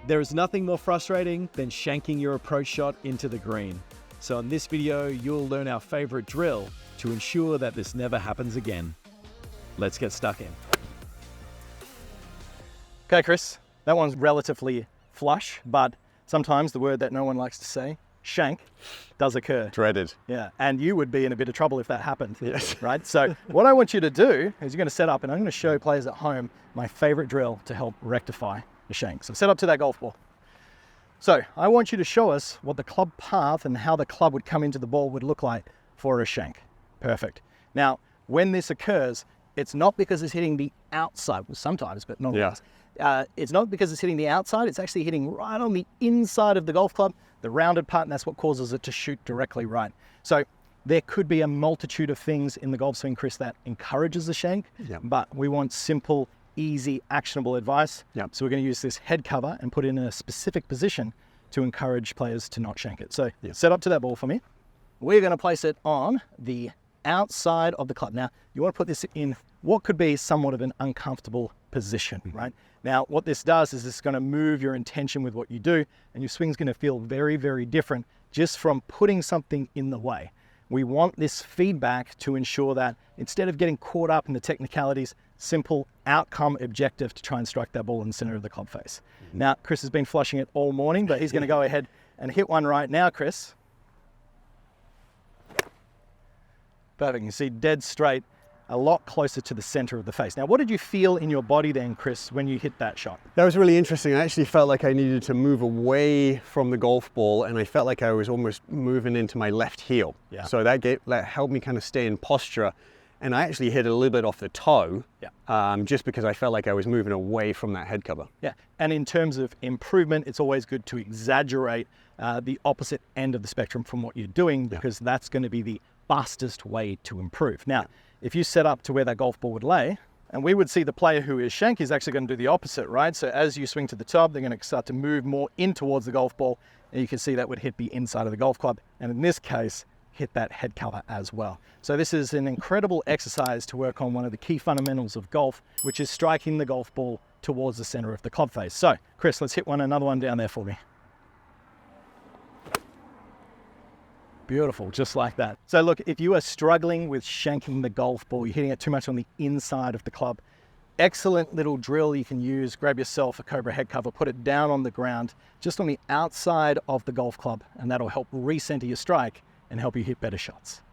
There is nothing more frustrating than shanking your approach shot into the green. So in this video, you'll learn our favorite drill to ensure that this never happens again. Let's get stuck in. Okay, Chris, that one's relatively flush, but sometimes the word that no one likes to say, shank, does occur. Dreaded. Yeah, and you would be in a bit of trouble if that happened. Yes. Right? So what I want you to do is you're going to set up, and I'm going to show players at home my favorite drill to help rectify the shank. So set up to that golf ball. So I want you to show us what the club path and how the club would come into the ball would look like for a shank. Perfect. Now, when this occurs, it's not because it's hitting the outside, well, sometimes, but not always. It's not because it's hitting the outside, it's actually hitting right on the inside of the golf club, the rounded part, and that's what causes it to shoot directly right. So there could be a multitude of things in the golf swing, Chris, that encourages the shank, but we want simple, easy, actionable advice. So we're going to use this head cover and put it in a specific position to encourage players to not shank it. So set up to that ball for me. We're going to place it on the outside of the club. Now, you want to put this in what could be somewhat of an uncomfortable position, right? Now, what this does is it's going to move your intention with what you do, and your swing's going to feel very, very different just from putting something in the way. We want this feedback to ensure that instead of getting caught up in the technicalities, simple outcome objective to try and strike that ball in the center of the club face. Now, Chris has been flushing it all morning, but he's going to go ahead and hit one right now, Chris. Perfect. You can see dead straight, a lot closer to the center of the face. Now, what did you feel in your body then, Chris, when you hit that shot? That was really interesting. I actually felt like I needed to move away from the golf ball, and I felt like I was almost moving into my left heel. So that helped me kind of stay in posture. And I actually hit a little bit off the toe, just because I felt like I was moving away from that head cover. And in terms of improvement, it's always good to exaggerate the opposite end of the spectrum from what you're doing, because that's going to be the fastest way to improve. Now, if you set up to where that golf ball would lay, and we would see the player who is shank is actually going to do the opposite, right? So as you swing to the top, they're going to start to move more in towards the golf ball, and you can see that would hit the inside of the golf club, and in this case, hit that head cover as well. So this is an incredible exercise to work on one of the key fundamentals of golf, which is striking the golf ball towards the center of the club face. So, Chris, let's hit another one down there for me. Beautiful, just like that. So look, if you are struggling with shanking the golf ball, you're hitting it too much on the inside of the club, excellent little drill you can use. Grab yourself a Cobra head cover, put it down on the ground, just on the outside of the golf club, and that'll help recenter your strike and help you hit better shots.